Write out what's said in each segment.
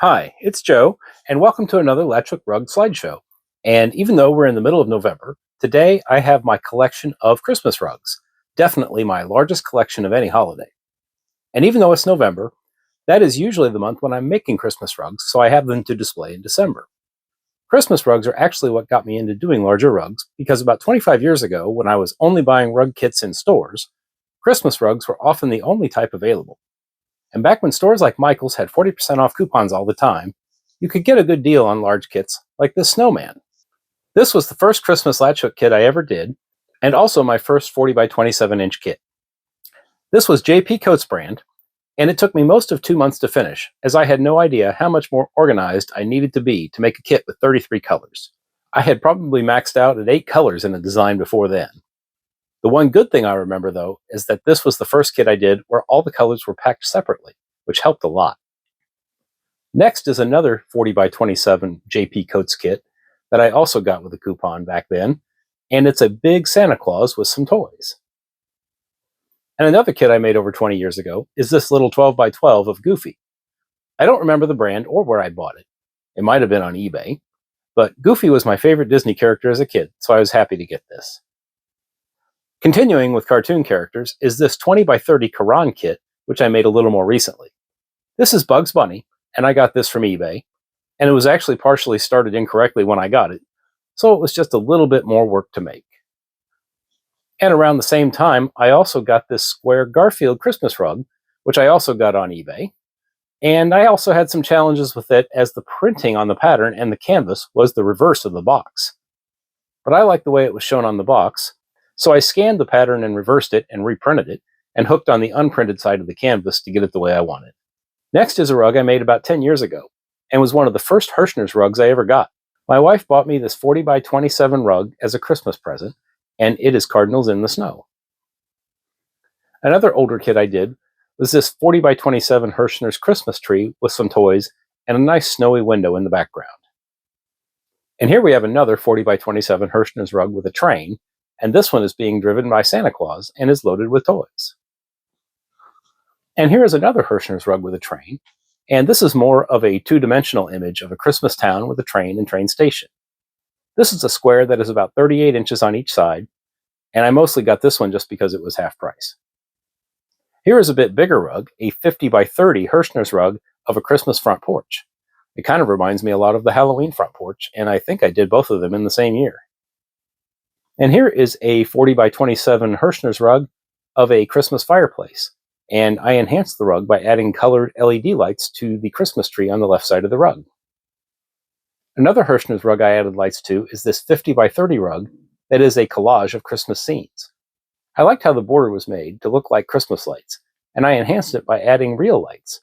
Hi, it's Joe, and welcome to another Latch Rug slideshow. And even though we're in the middle of November, today I have my collection of Christmas rugs. Definitely my largest collection of any holiday. And even though it's November, that is usually the month when I'm making Christmas rugs, so I have them to display in December. Christmas rugs are actually what got me into doing larger rugs, because about 25 years ago, when I was only buying rug kits in stores, Christmas rugs were often the only type available. And back when stores like Michael's had 40% off coupons all the time, you could get a good deal on large kits like this snowman. This was the first Christmas latch hook kit I ever did, and also my first 40 by 27 inch kit. This was JP Coates brand, and it took me most of 2 months to finish, as I had no idea how much more organized I needed to be to make a kit with 33 colors. I had probably maxed out at 8 colors in a design before then. The one good thing I remember, though, is that this was the first kit I did where all the colors were packed separately, which helped a lot. Next is another 40 by 27 JP Coates kit that I also got with a coupon back then, and it's a big Santa Claus with some toys. And another kit I made over 20 years ago is this little 12 by 12 of Goofy. I don't remember the brand or where I bought it. It might have been on eBay, but Goofy was my favorite Disney character as a kid, so I was happy to get this. Continuing with cartoon characters is this 20 by 30 Karan kit, which I made a little more recently. This is Bugs Bunny, and I got this from eBay, and it was actually partially started incorrectly when I got it, so it was just a little bit more work to make. And around the same time, I also got this square Garfield Christmas rug, which I also got on eBay, and I also had some challenges with it as the printing on the pattern and the canvas was the reverse of the box. But I liked the way it was shown on the box, so I scanned the pattern and reversed it and reprinted it, and hooked on the unprinted side of the canvas to get it the way I wanted. Next is a rug I made about 10 years ago, and was one of the first Hirschner's rugs I ever got. My wife bought me this 40 by 27 rug as a Christmas present, and it is Cardinals in the Snow. Another older kit I did was this 40 by 27 Hirschner's Christmas tree with some toys and a nice snowy window in the background. And here we have another 40 by 27 Hirschner's rug with a train, and this one is being driven by Santa Claus and is loaded with toys. And here is another Hirschner's rug with a train, and this is more of a two-dimensional image of a Christmas town with a train and train station. This is a square that is about 38 inches on each side, and I mostly got this one just because it was half price. Here is a bit bigger rug, a 50 by 30 Hirschner's rug of a Christmas front porch. It kind of reminds me a lot of the Halloween front porch, and I think I did both of them in the same year. And here is a 40 by 27 Hirschner's rug of a Christmas fireplace, and I enhanced the rug by adding colored LED lights to the Christmas tree on the left side of the rug. Another Hirschner's rug I added lights to is this 50 by 30 rug that is a collage of Christmas scenes. I liked how the border was made to look like Christmas lights, and I enhanced it by adding real lights.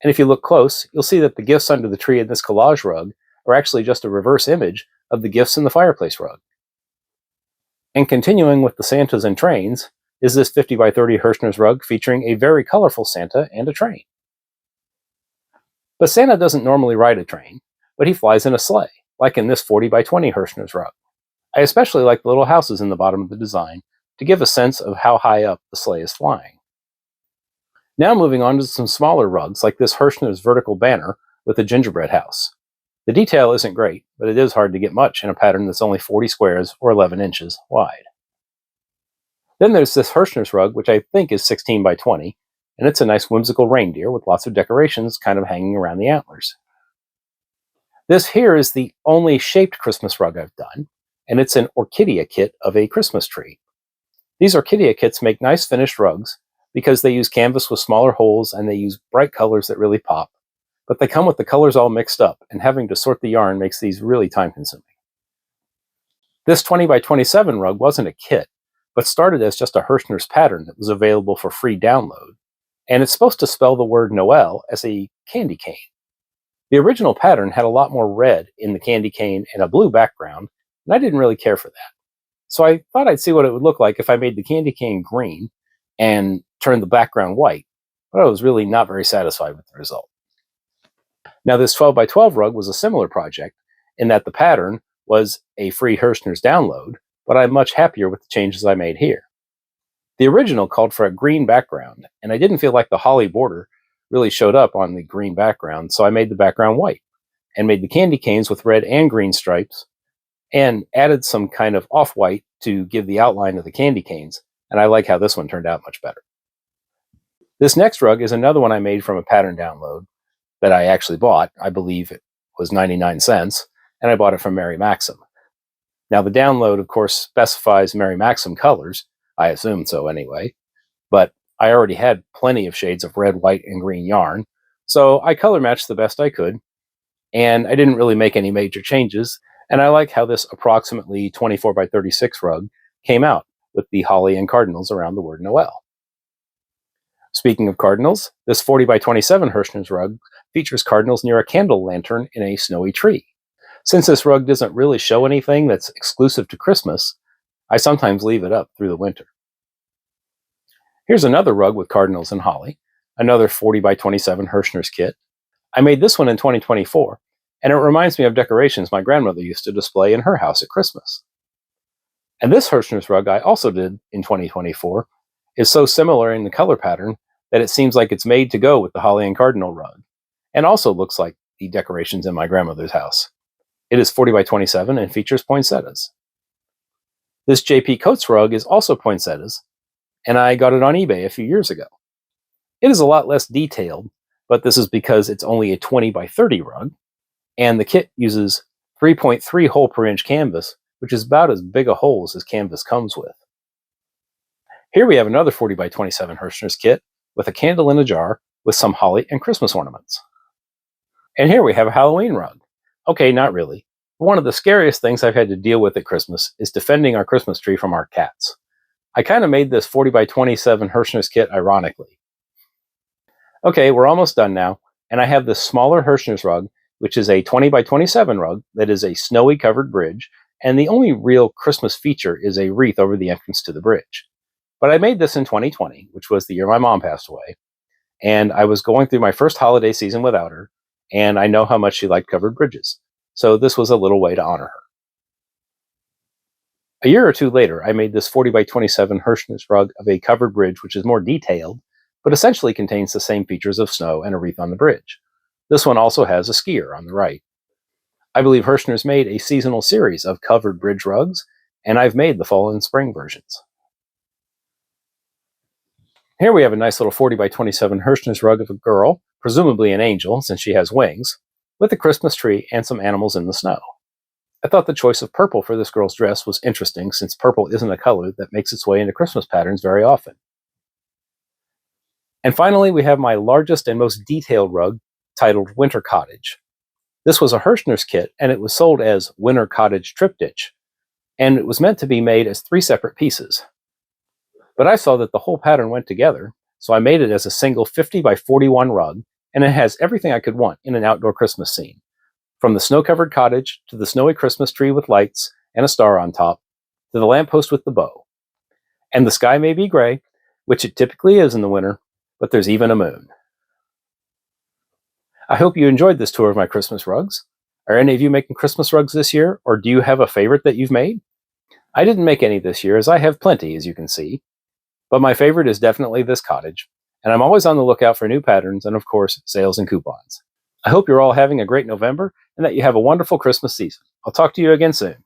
And if you look close, you'll see that the gifts under the tree in this collage rug are actually just a reverse image of the gifts in the fireplace rug. And continuing with the Santas and trains is this 50 by 30 Hirschner's rug featuring a very colorful Santa and a train. But Santa doesn't normally ride a train, but he flies in a sleigh, like in this 40 by 20 Hirschner's rug. I especially like the little houses in the bottom of the design to give a sense of how high up the sleigh is flying. Now moving on to some smaller rugs like this Hirschner's vertical banner with a gingerbread house. The detail isn't great, but it is hard to get much in a pattern that's only 40 squares or 11 inches wide. Then there's this Hirschner's rug, which I think is 16 by 20, and it's a nice whimsical reindeer with lots of decorations kind of hanging around the antlers. This here is the only shaped Christmas rug I've done, and it's an orchidea kit of a Christmas tree. These orchidea kits make nice finished rugs because they use canvas with smaller holes and they use bright colors that really pop, but they come with the colors all mixed up, and having to sort the yarn makes these really time-consuming. This 20 by 27 rug wasn't a kit, but started as just a Hirschner's pattern that was available for free download, and it's supposed to spell the word Noel as a candy cane. The original pattern had a lot more red in the candy cane and a blue background, and I didn't really care for that. So I thought I'd see what it would look like if I made the candy cane green and turned the background white, but I was really not very satisfied with the result. Now this 12 by 12 rug was a similar project in that the pattern was a free Hirschner's download, but I'm much happier with the changes I made here. The original called for a green background, and I didn't feel like the holly border really showed up on the green background, so I made the background white and made the candy canes with red and green stripes and added some kind of off-white to give the outline of the candy canes, and I like how this one turned out much better. This next rug is another one I made from a pattern download that I actually bought. I believe it was 99 cents, and I bought it from Mary Maxim. Now, the download, of course, specifies Mary Maxim colors. I assumed so anyway, but I already had plenty of shades of red, white, and green yarn, so I color matched the best I could, and I didn't really make any major changes, and I like how this approximately 24 by 36 rug came out with the holly and cardinals around the word Noel. Speaking of cardinals, this 40 by 27 Hirschner's rug features cardinals near a candle lantern in a snowy tree. Since this rug doesn't really show anything that's exclusive to Christmas, I sometimes leave it up through the winter. Here's another rug with cardinals and holly, another 40 by 27 Hirschner's kit. I made this one in 2024, and it reminds me of decorations my grandmother used to display in her house at Christmas. And this Hirschner's rug I also did in 2024 is so similar in the color pattern that it seems like it's made to go with the holly and cardinal rug, and also looks like the decorations in my grandmother's house. It is 40 by 27 and features poinsettias. This JP Coates rug is also poinsettias, and I got it on eBay a few years ago. It is a lot less detailed, but this is because it's only a 20 by 30 rug, and the kit uses 3.3 hole per inch canvas, which is about as big a holes as canvas comes with. Here we have another 40 by 27 Hirschner's kit with a candle in a jar with some holly and Christmas ornaments. And here we have a Halloween rug. Okay, not really. One of the scariest things I've had to deal with at Christmas is defending our Christmas tree from our cats. I kind of made this 40 by 27 Hirschner's kit ironically. Okay, we're almost done now, and I have this smaller Hirschner's rug, which is a 20 by 27 rug that is a snowy covered bridge, and the only real Christmas feature is a wreath over the entrance to the bridge. But I made this in 2020, which was the year my mom passed away, and I was going through my first holiday season without her, and I know how much she liked covered bridges, so this was a little way to honor her. A year or two later, I made this 40 by 27 Hirschner's rug of a covered bridge which is more detailed, but essentially contains the same features of snow and a wreath on the bridge. This one also has a skier on the right. I believe Hirschner's made a seasonal series of covered bridge rugs, and I've made the fall and spring versions. Here we have a nice little 40 by 27 Hirschner's rug of a girl, presumably an angel since she has wings, with a Christmas tree and some animals in the snow. I thought the choice of purple for this girl's dress was interesting since purple isn't a color that makes its way into Christmas patterns very often. And finally, we have my largest and most detailed rug titled Winter Cottage. This was a Hirschner's kit, and it was sold as Winter Cottage Triptych, and it was meant to be made as 3 separate pieces. But I saw that the whole pattern went together, so I made it as a single 50 by 41 rug, and it has everything I could want in an outdoor Christmas scene. From the snow-covered cottage, to the snowy Christmas tree with lights and a star on top, to the lamppost with the bow. And the sky may be gray, which it typically is in the winter, but there's even a moon. I hope you enjoyed this tour of my Christmas rugs. Are any of you making Christmas rugs this year, or do you have a favorite that you've made? I didn't make any this year, as I have plenty, as you can see. But my favorite is definitely this cottage, and I'm always on the lookout for new patterns and, of course, sales and coupons. I hope you're all having a great November and that you have a wonderful Christmas season. I'll talk to you again soon.